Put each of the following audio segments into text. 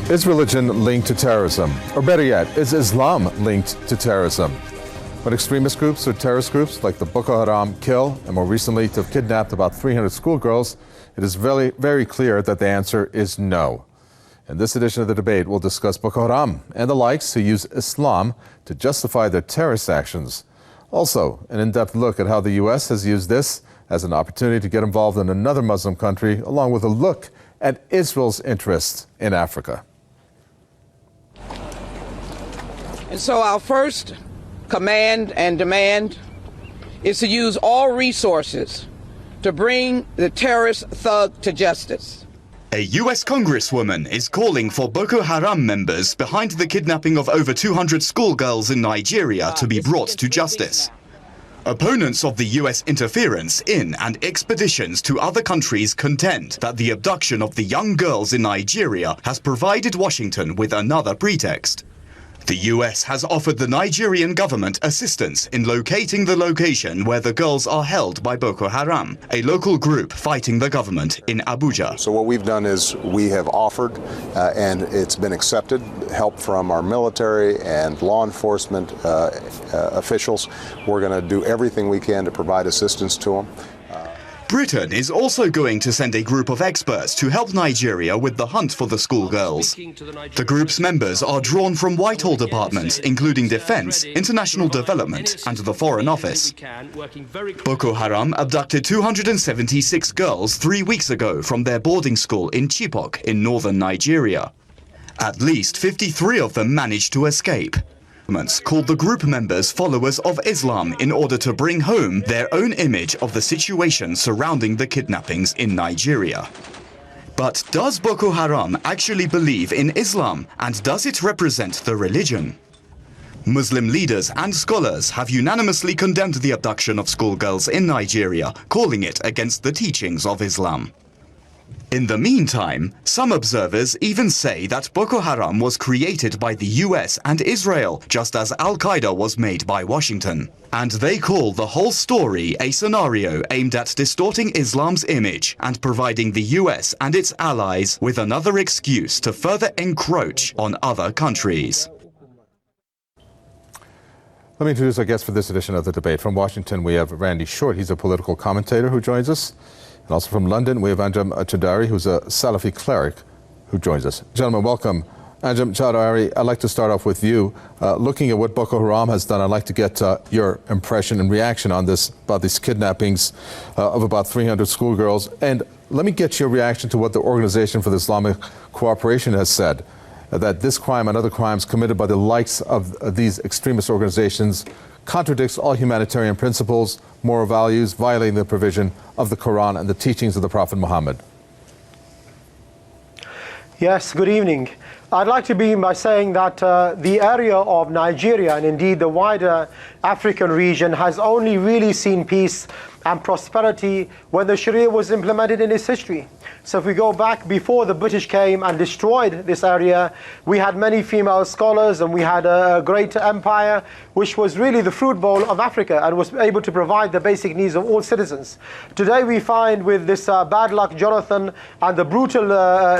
Is religion linked to terrorism? Or better yet, is Islam linked to terrorism? When extremist groups or terrorist groups like the Boko Haram kill, and more recently to have kidnapped about 300 schoolgirls, it is very, very clear that the answer is no. In this edition of the debate, we'll discuss Boko Haram and the likes who use Islam to justify their terrorist actions. Also, an in-depth look at how the U.S. has used this as an opportunity to get involved in another Muslim country, along with a look at Israel's interest in Africa. And so our first command and demand is to use all resources to bring the terrorist thug to justice. A U.S. congresswoman is calling for Boko Haram members behind the kidnapping of over 200 schoolgirls in Nigeria to be brought to justice. Opponents of the U.S. interference in and expeditions to other countries contend that the abduction of the young girls in Nigeria has provided Washington with another pretext. The U.S. has offered the Nigerian government assistance in locating the location where the girls are held by Boko Haram, a local group fighting the government in Abuja. So what we've done is we have offered, and it's been accepted, help from our military and law enforcement officials. We're going to do everything we can to provide assistance to them. Britain is also going to send a group of experts to help Nigeria with the hunt for the schoolgirls. The group's members are drawn from Whitehall departments, including Defense, International Development and the Foreign Office. Boko Haram abducted 276 girls 3 weeks ago from their boarding school in Chibok in northern Nigeria. At least 53 of them managed to escape. Called the group members followers of Islam in order to bring home their own image of the situation surrounding the kidnappings in Nigeria. But does Boko Haram actually believe in Islam, and does it represent the religion? Muslim leaders and scholars have unanimously condemned the abduction of schoolgirls in Nigeria, calling it against the teachings of Islam. In the meantime, some observers even say that Boko Haram was created by the US and Israel, just as Al-Qaeda was made by Washington. And they call the whole story a scenario aimed at distorting Islam's image and providing the US and its allies with another excuse to further encroach on other countries. Let me introduce our guest for this edition of the debate. From Washington, we have Randy Short. He's a political commentator who joins us. And also from London, we have Anjem Choudary, who's a Salafi cleric, who joins us. Gentlemen, welcome. Anjem Choudary, I'd like to start off with you. Looking at what Boko Haram has done, I'd like to get your impression and reaction on this, about these kidnappings of about 300 schoolgirls. And let me get your reaction to what the Organization for the Islamic Cooperation has said, that this crime and other crimes committed by the likes of these extremist organizations contradicts all humanitarian principles, moral values, violating the provision of the Quran and the teachings of the Prophet Muhammad. Yes, good evening. I'd like to begin by saying that the area of Nigeria and indeed the wider African region has only really seen peace and prosperity when the Sharia was implemented in its history. So if we go back before the British came and destroyed this area, we had many female scholars and we had a great empire which was really the fruit bowl of Africa and was able to provide the basic needs of all citizens. Today we find with this bad luck Jonathan and the brutal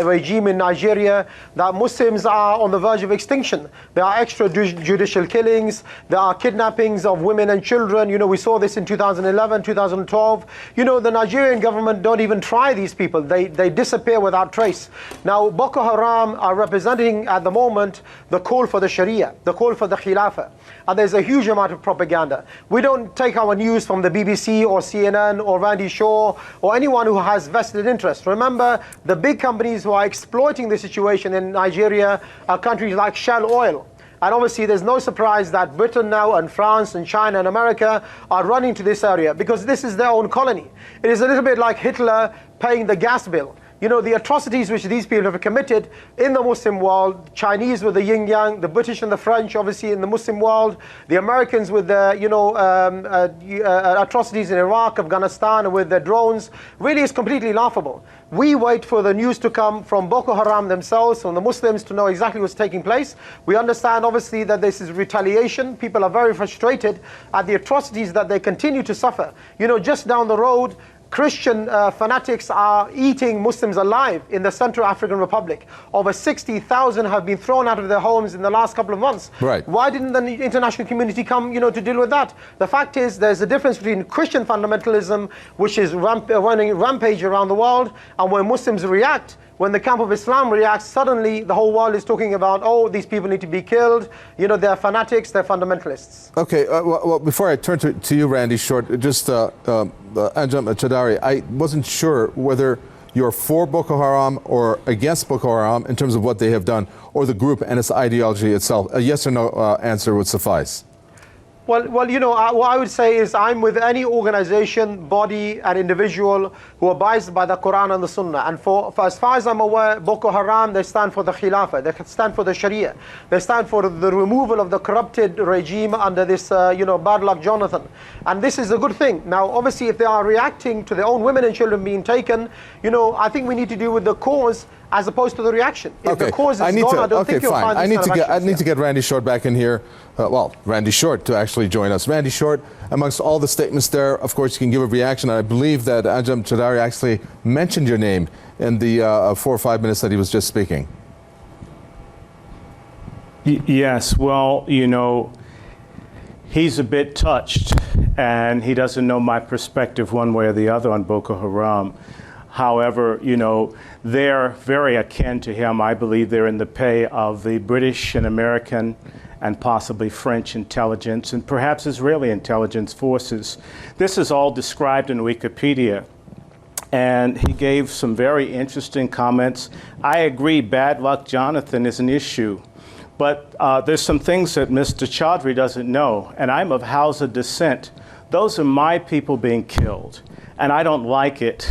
regime in Nigeria that Muslims are on the verge of extinction. There are extrajudicial killings, there are kidnappings of women and children. You know, we saw this in 2011, 2012. You know, the Nigerian government don't even try these people. They disappear without trace. Now, Boko Haram are representing at the moment the call for the Sharia, the call for the Khilafah. And there's a huge amount of propaganda. We don't take our news from the BBC or CNN or Randy Shaw or anyone who has vested interest. Remember, the big companies who are exploiting the situation in Nigeria are countries like Shell Oil. And obviously there's no surprise that Britain now and France and China and America are running to this area because this is their own colony. It is a little bit like Hitler paying the gas bill. You know, the atrocities which these people have committed in the Muslim world, Chinese with the yin yang, the British and the French obviously in the Muslim world, the Americans with the, atrocities in Iraq, Afghanistan and with their drones, really is completely laughable. We wait for the news to come from Boko Haram themselves, from the Muslims to know exactly what's taking place. We understand obviously that this is retaliation. People are very frustrated at the atrocities that they continue to suffer. You know, just down the road, Christian fanatics are eating Muslims alive in the Central African Republic. Over 60,000 have been thrown out of their homes in the last couple of months. Right. Why didn't the international community come, to deal with that? The fact is, there's a difference between Christian fundamentalism, which is running rampage around the world, and when Muslims react. When the camp of Islam reacts, suddenly the whole world is talking about, oh, these people need to be killed. They're fanatics, they're fundamentalists. Okay, well, before I turn to you, Randy Short, just Anjem Choudary, I wasn't sure whether you're for Boko Haram or against Boko Haram in terms of what they have done, or the group and its ideology itself. A yes or no answer would suffice. Well, what I would say is I'm with any organization, body, and individual who abides by the Quran and the Sunnah. And for as far as I'm aware, Boko Haram, they stand for the Khilafah, they stand for the Sharia, they stand for the removal of the corrupted regime under this, bad luck Jonathan. And this is a good thing. Now, obviously, if they are reacting to their own women and children being taken, I think we need to deal with the cause as opposed to the reaction. If the cause is gone, I don't think you'll find I these kind of actions. I need to get Randy Short back in here. Randy Short to actually join us. Randy Short, amongst all the statements there, of course, you can give a reaction. I believe that Anjem Choudary actually mentioned your name in the 4 or 5 minutes that he was just speaking. Yes, well, he's a bit touched, and he doesn't know my perspective one way or the other on Boko Haram. However, they're very akin to him. I believe they're in the pay of the British and American and possibly French intelligence and perhaps Israeli intelligence forces. This is all described in Wikipedia. And he gave some very interesting comments. I agree, bad luck Jonathan is an issue. But there's some things that Mr. Choudary doesn't know. And I'm of Hausa descent. Those are my people being killed. And I don't like it.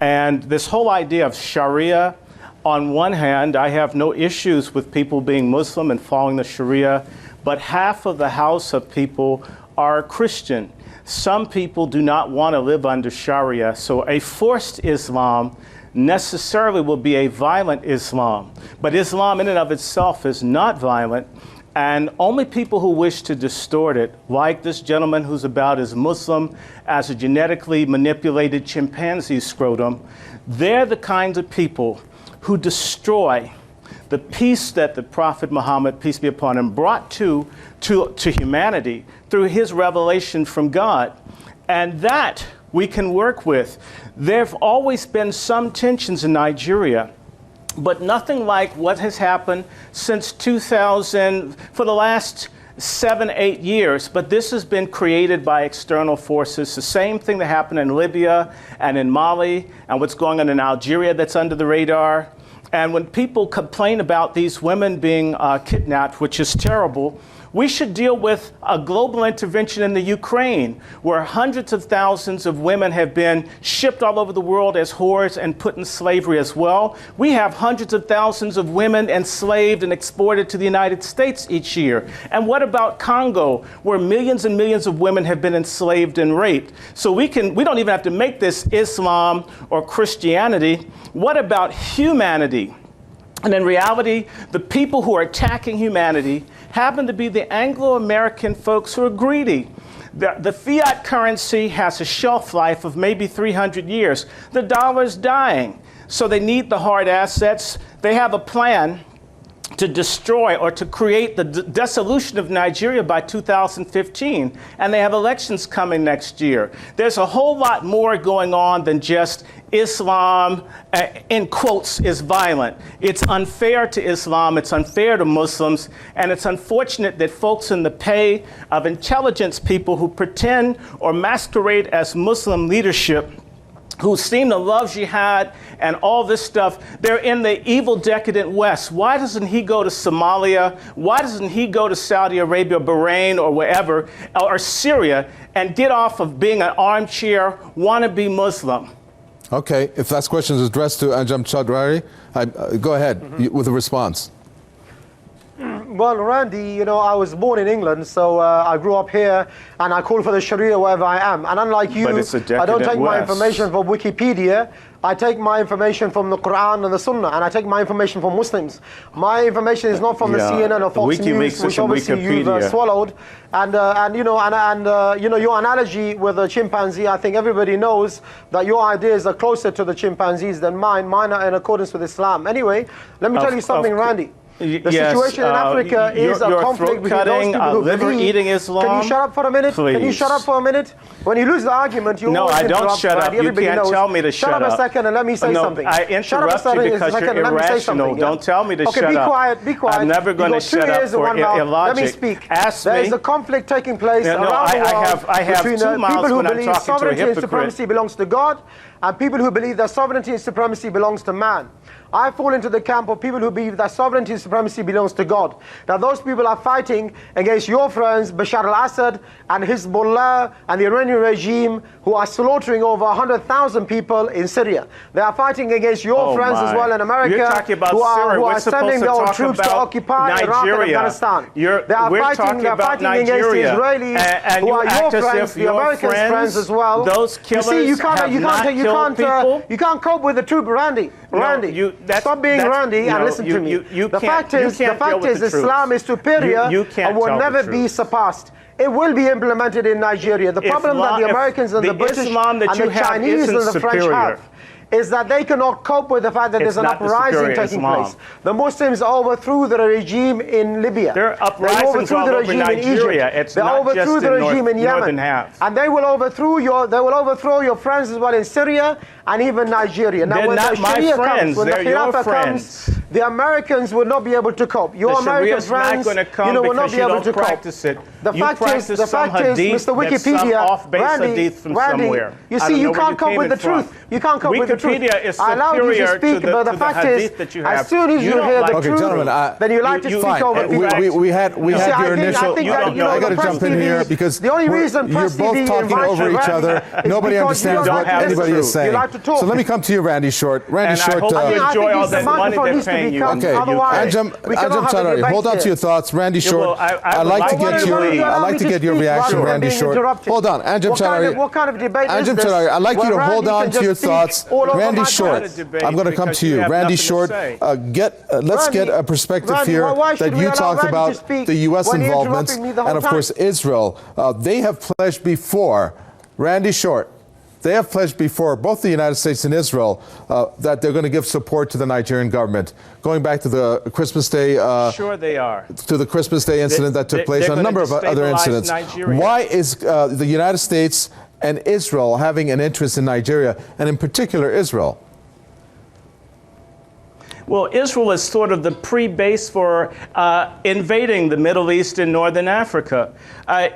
And this whole idea of Sharia, on one hand, I have no issues with people being Muslim and following the Sharia, but half of the Hausa people are Christian. Some people do not want to live under Sharia, so a forced Islam necessarily will be a violent Islam. But Islam in and of itself is not violent, and only people who wish to distort it, like this gentleman who's about as Muslim as a genetically manipulated chimpanzee scrotum, they're the kinds of people who destroy the peace that the Prophet Muhammad, peace be upon him, brought to humanity through his revelation from God. And that we can work with. There have always been some tensions in Nigeria, but nothing like what has happened since 2000, for the last 7, 8 years. But this has been created by external forces. The same thing that happened in Libya and in Mali and what's going on in Algeria that's under the radar. And when people complain about these women being kidnapped, which is terrible, we should deal with a global intervention in the Ukraine, where hundreds of thousands of women have been shipped all over the world as whores and put in slavery as well. We have hundreds of thousands of women enslaved and exported to the United States each year. And what about Congo, where millions and millions of women have been enslaved and raped? So we don't even have to make this Islam or Christianity. What about humanity? And in reality, the people who are attacking humanity happen to be the Anglo-American folks who are greedy. The fiat currency has a shelf life of maybe 300 years. The dollar is dying. So they need the hard assets. They have a plan to destroy or to create the dissolution of Nigeria by 2015. And they have elections coming next year. There's a whole lot more going on than just Islam, in quotes, is violent. It's unfair to Islam, it's unfair to Muslims, and it's unfortunate that folks in the pay of intelligence people who pretend or masquerade as Muslim leadership, who seem to love jihad and all this stuff, they're in the evil, decadent West. Why doesn't he go to Somalia? Why doesn't he go to Saudi Arabia, Bahrain, or wherever, or Syria, and get off of being an armchair wannabe Muslim? Okay, if that question is addressed to Anjem Choudary, go ahead with a response. Well, Randy, you know, I was born in England, so I grew up here, and I call for the Sharia wherever I am. And unlike you, But it's a I don't decadent take my West. information from Wikipedia. I take my information from the Quran and the Sunnah, and I take my information from Muslims. My information is not from the CNN or Fox WikiLeaks News, is which from obviously you've Wikipedia. swallowed. And you know, your analogy with the chimpanzee, I think everybody knows that your ideas are closer to the chimpanzees than mine. Mine are in accordance with Islam. Anyway, let me tell you something, Randy. The situation in Africa is a conflict between those people who believe. Eating Islam. Can you shut up for a minute? Please. Can you shut up for a minute? When you lose the argument, you No, always I don't interrupt, shut up. Randy. You Everybody can't knows. tell me to shut up. up. A second and let me say No, something. I Shut up a interrupt you second, because second you're and let me say irrational. something. Don't tell me to okay, shut be up. quiet, be quiet. I'm never going to You got 2 shut up ears and for 1 mouth. illogic. Let me speak. Ask There me. is a conflict taking place No, around the world I have between 2 mouths people who when I'm believe talking to a sovereignty and hypocrite. supremacy belongs to God, and people who believe that sovereignty and supremacy belongs to man. I fall into the camp of people who believe that sovereignty and supremacy belongs to God. Now those people are fighting against your friends Bashar al-Assad and Hezbollah and the Iranian regime, who are slaughtering over 100,000 people in Syria. They are fighting against your friends as well in America, You're talking about who are, Syria. who We're are supposed sending to their own talk troops to about occupy Iraq and Nigeria. Afghanistan. We're They are talking fighting about against the Nigeria. Israelis, And who you are your act as friends, if the your Americans' friends as well. Those killers you see, you can't, have you not can't, you killed people. you can't cope with the truth, Randy. Randy, stop being Randy and listen to me. The fact is, Islam is superior and will never be surpassed. It will be implemented in Nigeria. The problem that the Americans and the British and the Chinese and the French have is that they cannot cope with the fact that there's an uprising taking place. The Muslims overthrew the regime in Libya. There are uprisings all over Nigeria. It's not just in the northern half. And they will overthrow your friends as well in Syria and even Nigeria. Now, They're when not the my Sharia friends. comes, when They're the your Khilafah friends. comes, the Americans will not be able to cope. Your American friends, will not be able to cope. Practice it. The fact is, Mr. Wikipedia, Randy, you see, you can't cope with the truth. You can't cope with the truth. Wikipedia is I allowed you to superior speak, but the fact is, as soon as you hear the truth, then you like to speak over people. We had your initial. I got to jump in here because the only reason you're both talking over each other. Nobody understands what anybody is saying. So let me come to you, Randy Short. Randy Short. I enjoy all that money they're paying you. Okay, Anjem Choudary, hold on to your thoughts. Randy Short, I'd like to get your reaction, Randy Short. Hold on, Anjem Choudary. What kind of debate is this? Anjem Choudary, I'd like you to hold on to your thoughts. Randy Short, I'm going to come to you. Randy Short, let's get a perspective here that you talked about the U.S. involvement and, of course, Israel. They have pledged before, Randy Short, they have pledged before, both the United States and Israel, that they're going to give support to the Nigerian government. Going back to the Christmas Day, sure they are. To the Christmas Day incident that took place, and a number of other incidents. Nigeria. Why is the United States and Israel having an interest in Nigeria, and in particular Israel? Well, Israel is sort of the pre-base for invading the Middle East and Northern Africa.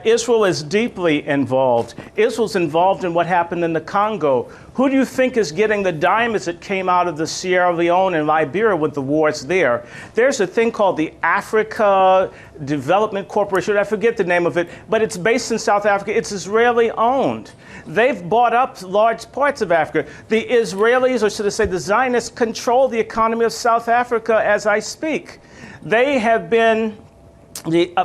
Israel is deeply involved. Israel's involved in what happened in the Congo. Who do you think is getting the diamonds that came out of the Sierra Leone and Liberia with the wars there? There's a thing called the Africa Development Corporation. I forget the name of it, but it's based in South Africa. It's Israeli owned. They've bought up large parts of Africa. The Israelis, or should I say the Zionists, control the economy of South Africa as I speak. They have been,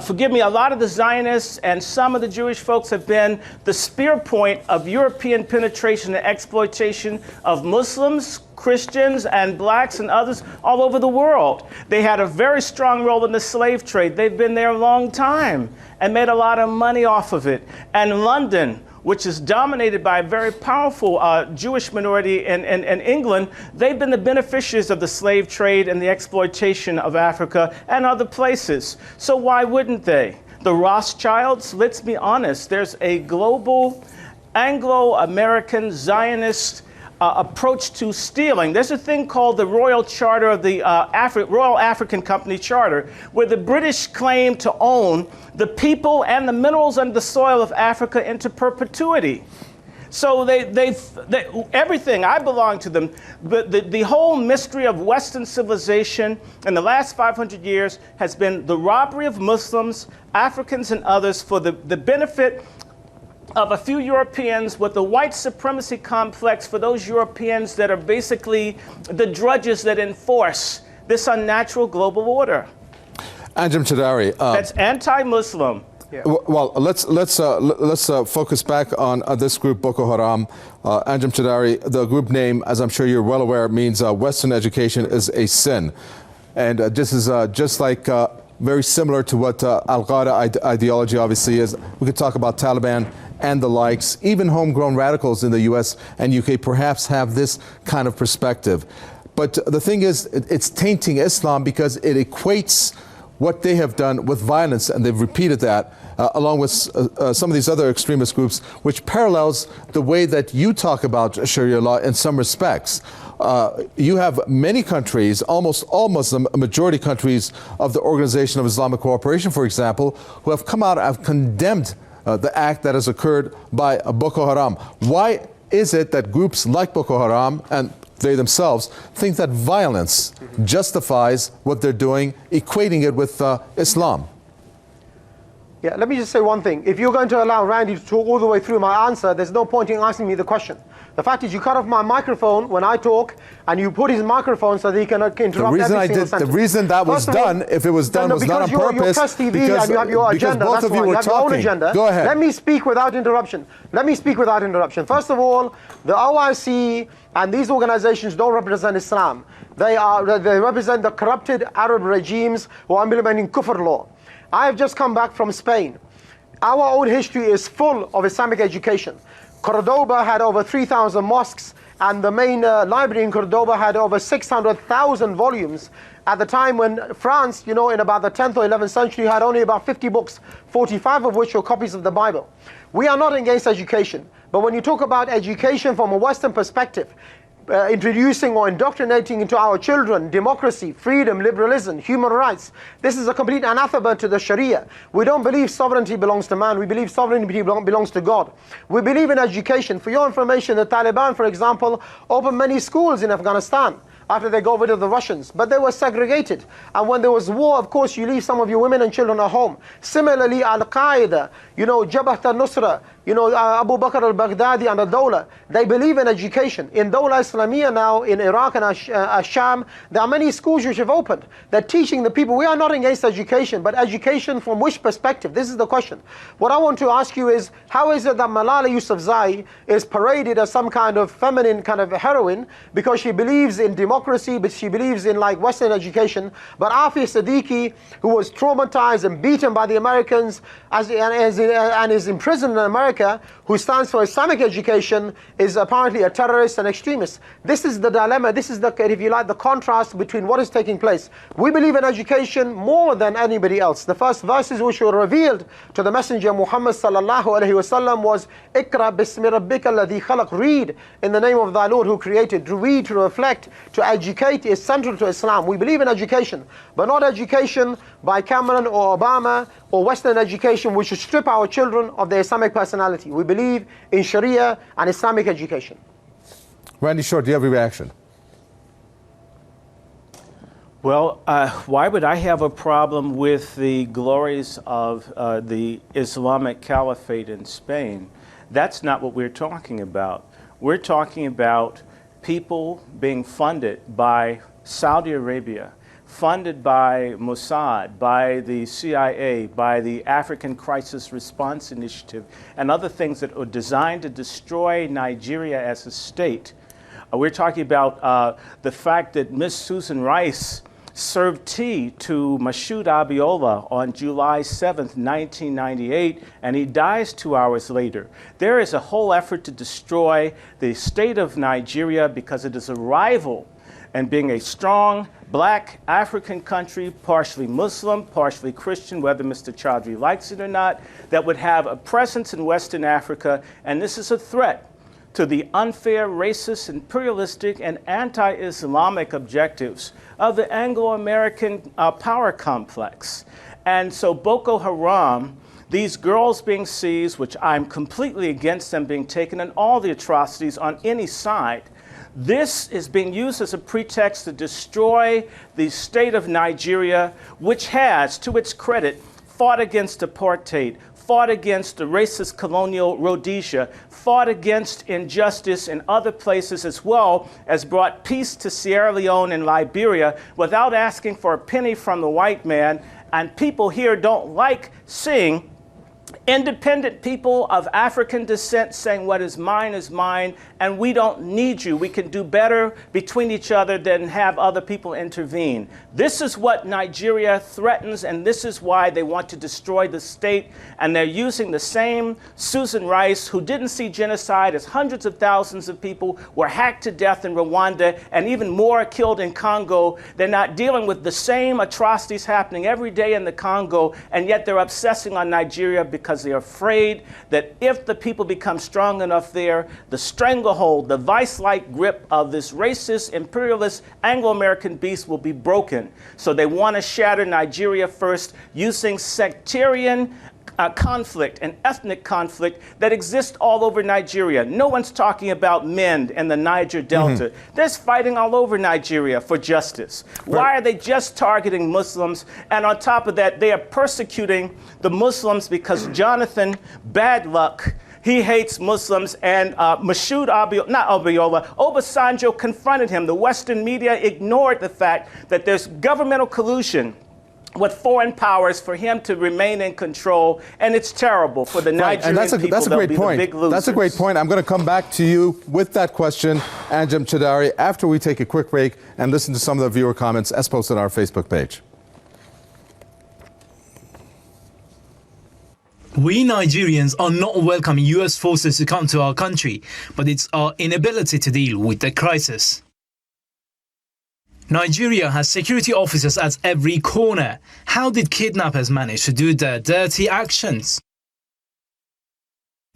forgive me, a lot of the Zionists and some of the Jewish folks have been the spear point of European penetration and exploitation of Muslims, Christians, and blacks and others all over the world. They had a very strong role in the slave trade. They've been there a long time and made a lot of money off of it. And London, which is dominated by a very powerful Jewish minority in England, they've been the beneficiaries of the slave trade and the exploitation of Africa and other places. So why wouldn't they? The Rothschilds, let's be honest, there's a global Anglo-American Zionist approach to stealing. There's a thing called the Royal Charter of the Royal African Company Charter, where the British claim to own the people and the minerals under the soil of Africa into perpetuity. So everything, I belong to them. The whole mystery of Western civilization in the last 500 years has been the robbery of Muslims, Africans, and others for the benefit of a few Europeans, with the white supremacy complex for those Europeans that are basically the drudges that enforce this unnatural global order. Anjem Choudary. That's anti-Muslim. Yeah. Well, let's focus back on this group, Boko Haram. Anjem Choudary, the group name, as I'm sure you're well aware, means Western education is a sin. And this is just like very similar to what Al-Qaeda ideology obviously is. We could talk about Taliban and the likes. Even homegrown radicals in the US and UK perhaps have this kind of perspective. But the thing is, it's tainting Islam because it equates what they have done with violence, and they've repeated that, along with some of these other extremist groups, which parallels the way that you talk about Sharia law in some respects. You have many countries, almost all Muslim, majority countries of the Organization of Islamic Cooperation, for example, who have come out and have condemned the act that has occurred by Boko Haram. Why is it that groups like Boko Haram and they themselves think that violence justifies what they're doing, equating it with Islam? Yeah, let me just say one thing. If you're going to allow Randy to talk all the way through my answer, there's no point in asking me the question. The fact is you cut off my microphone when I talk, and you put his microphone so that he cannot interrupt every single sentence. The reason that was done, if it was done, was not on purpose. You're TV and you have your agenda. Both of you were you have your own agenda. Go ahead. Let me speak without interruption. First of all, the OIC and these organizations don't represent Islam. They represent the corrupted Arab regimes who are implementing kufr law. I have just come back from Spain. Our own history is full of Islamic education. Cordoba had over 3,000 mosques, and the main library in Cordoba had over 600,000 volumes. At the time when France, in about the 10th or 11th century, had only about 50 books, 45 of which were copies of the Bible. We are not against education, but when you talk about education from a Western perspective, introducing or indoctrinating into our children democracy, freedom, liberalism, human rights. This is a complete anathema to the Sharia. We don't believe sovereignty belongs to man. We believe sovereignty belongs to God. We believe in education. For your information, the Taliban, for example, opened many schools in Afghanistan after they got rid of the Russians, but they were segregated. And when there was war, of course, you leave some of your women and children at home. Similarly, Al-Qaeda, Jabhat al-Nusra, Abu Bakr al-Baghdadi and al-Dawla, they believe in education. In Dawla Islamiyya now, in Iraq and Sham, there are many schools which have opened. They're teaching the people. We are not against education, but education from which perspective? This is the question. What I want to ask you is, how is it that Malala Yousafzai is paraded as some kind of feminine kind of heroine because she believes in democracy, but she believes in like Western education, but Afia Siddiqui, who was traumatized and beaten by the Americans and is imprisoned in America, who stands for Islamic education, is apparently a terrorist and extremist. This is the dilemma. This is the, if you like, the contrast between what is taking place. We believe in education more than anybody else. The first verses which were revealed to the Messenger Muhammad sallallahu alaihi wasallam was Iqra bismi rabbika alladhi khalaq. Read in the name of thy Lord who created. To read, to reflect, to educate is central to Islam. We believe in education, but not education by Cameron or Obama or Western education which should strip our children of their Islamic personality. We believe in Sharia and Islamic education. Randy Short, do you have a reaction? Well, why would I have a problem with the glories of the Islamic Caliphate in Spain? That's not what we're talking about. We're talking about people being funded by Saudi Arabia, funded by Mossad, by the CIA, by the African Crisis Response Initiative, and other things that are designed to destroy Nigeria as a state. We're talking about the fact that Miss Susan Rice served tea to Mashoud Abiola on July 7th, 1998, and he dies 2 hours later. There is a whole effort to destroy the state of Nigeria because it is a rival and being a strong black African country, partially Muslim, partially Christian, whether Mr. Choudary likes it or not, that would have a presence in Western Africa, and this is a threat to the unfair, racist, imperialistic, and anti-Islamic objectives of the Anglo-American power complex. And so Boko Haram, these girls being seized, which I'm completely against them being taken, and all the atrocities on any side, this is being used as a pretext to destroy the state of Nigeria, which has, to its credit, fought against apartheid, fought against the racist colonial Rhodesia, fought against injustice in other places, as well as brought peace to Sierra Leone and Liberia without asking for a penny from the white man. And people here don't like seeing independent people of African descent saying what is mine, and we don't need you. We can do better between each other than have other people intervene. This is what Nigeria threatens, and this is why they want to destroy the state. And they're using the same Susan Rice, who didn't see genocide as hundreds of thousands of people were hacked to death in Rwanda and even more killed in Congo. They're not dealing with the same atrocities happening every day in the Congo, and yet they're obsessing on Nigeria because they're afraid that if the people become strong enough there, the stranglehold, the vice-like grip of this racist, imperialist, Anglo-American beast will be broken. So they want to shatter Nigeria first using sectarian conflict and ethnic conflict that exists all over Nigeria. No one's talking about men in the Niger Delta. There's fighting all over Nigeria for justice. Why are they just targeting Muslims? And on top of that, they are persecuting the Muslims because Jonathan Bad Luck, he hates Muslims, and Obasanjo confronted him. The Western media ignored the fact that there's governmental collusion with foreign powers for him to remain in control, and it's terrible for the Nigerian people. That's a great point. That's a great point. I'm going to come back to you with that question, Anjem Choudary, after we take a quick break and listen to some of the viewer comments as posted on our Facebook page. We Nigerians are not welcoming US forces to come to our country, but it's our inability to deal with the crisis. Nigeria has security officers at every corner. How did kidnappers manage to do their dirty actions?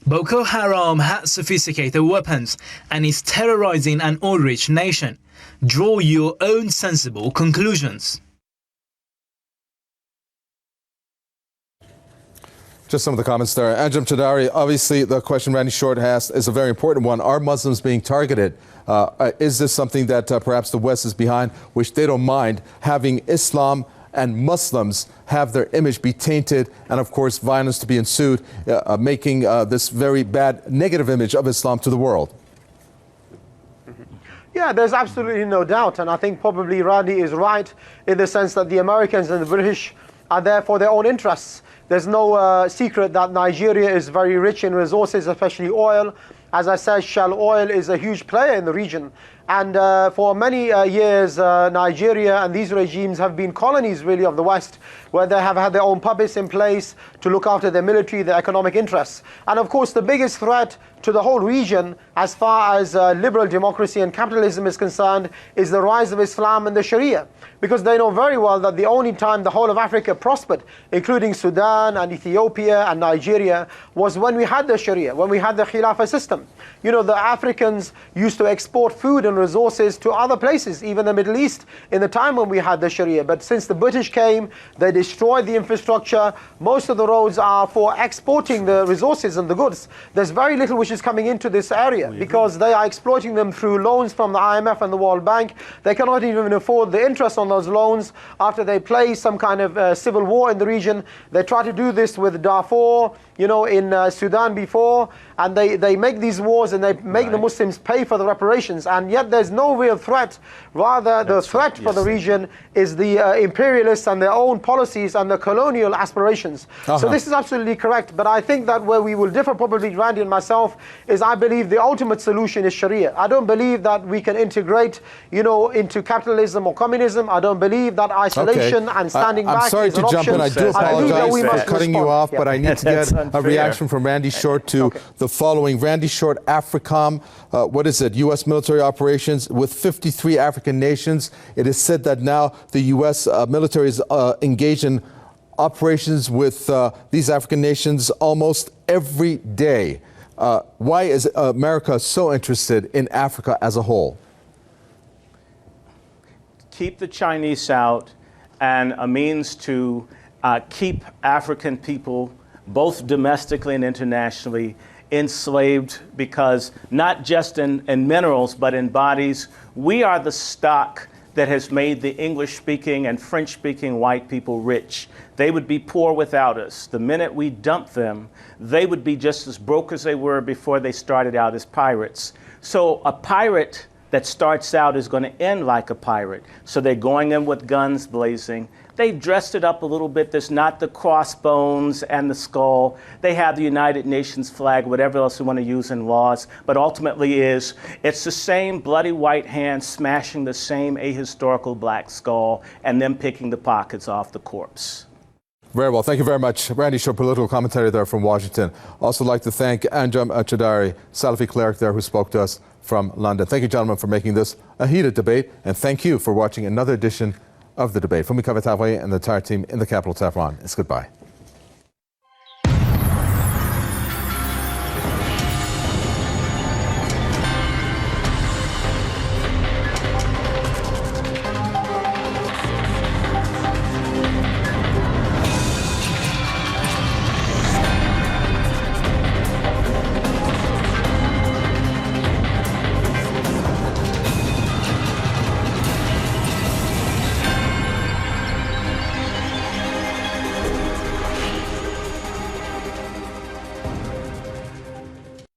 Boko Haram has sophisticated weapons and is terrorizing an oil-rich nation. Draw your own sensible conclusions. Just some of the comments there. Anjem Choudary, obviously the question Randy Short asked is a very important one. Are Muslims being targeted? Is this something that perhaps the West is behind, which they don't mind having Islam and Muslims have their image be tainted and, of course, violence to be ensued, making this very bad negative image of Islam to the world? Yeah, there's absolutely no doubt. And I think probably Randy is right in the sense that the Americans and the British are there for their own interests. There's no secret that Nigeria is very rich in resources, especially oil. As I said, Shell Oil is a huge player in the region. And for many years, Nigeria and these regimes have been colonies, really, of the West, where they have had their own puppets in place to look after their military, their economic interests. And of course, the biggest threat to the whole region, as far as liberal democracy and capitalism is concerned, is the rise of Islam and the Sharia. Because they know very well that the only time the whole of Africa prospered, including Sudan and Ethiopia and Nigeria, was when we had the Sharia, when we had the Khilafah system. You know, the Africans used to export food and resources to other places, even the Middle East, in the time when we had the Sharia. But since the British came, they destroyed the infrastructure. Most of the roads are for exporting the resources and the goods. There's very little which is coming into this area because they are exploiting them through loans from the IMF and the World Bank. They cannot even afford the interest on those loans after they play some kind of civil war in the region. They try to do this with Darfur, you know, in Sudan before, and they make these wars and they make the Muslims pay for the reparations, and yet there's no real threat. Rather, the threat for the region is the imperialists and their own policies and the colonial aspirations. So this is absolutely correct, but I think that where we will differ, probably Randy and myself, is I believe the ultimate solution is Sharia. I don't believe that we can integrate, you know, into capitalism or communism. I don't believe that isolation and standing back is an option. I'm sorry to jump in. I do apologize for cutting you off, but I need to get a reaction from Randy Short to the following. Randy Short, AFRICOM, what is it? U.S. military operations with 53 African nations. It is said that now the U.S. military is engaged in operations with these African nations almost every day. Why is America so interested in Africa as a whole? Keep the Chinese out, and a means to keep African people, both domestically and internationally, enslaved, because not just in minerals, but in bodies, we are the stock that has made the English-speaking and French-speaking white people rich. They would be poor without us. The minute we dump them, they would be just as broke as they were before they started out as pirates. So a pirate that starts out is going to end like a pirate. So they're going in with guns blazing. They've dressed it up a little bit. There's not the crossbones and the skull. They have the United Nations flag, whatever else they want to use in laws. But ultimately it's the same bloody white hand smashing the same ahistorical black skull and then picking the pockets off the corpse. Very well. Thank you very much. Randy Short, political commentator there from Washington. Also like to thank Anjem Choudary, Salafi cleric there, who spoke to us from London. Thank you, gentlemen, for making this a heated debate. And thank you for watching another edition of The Debate. From me, Kaveh Tawai, and the entire team in the capital, Tehran. It's goodbye.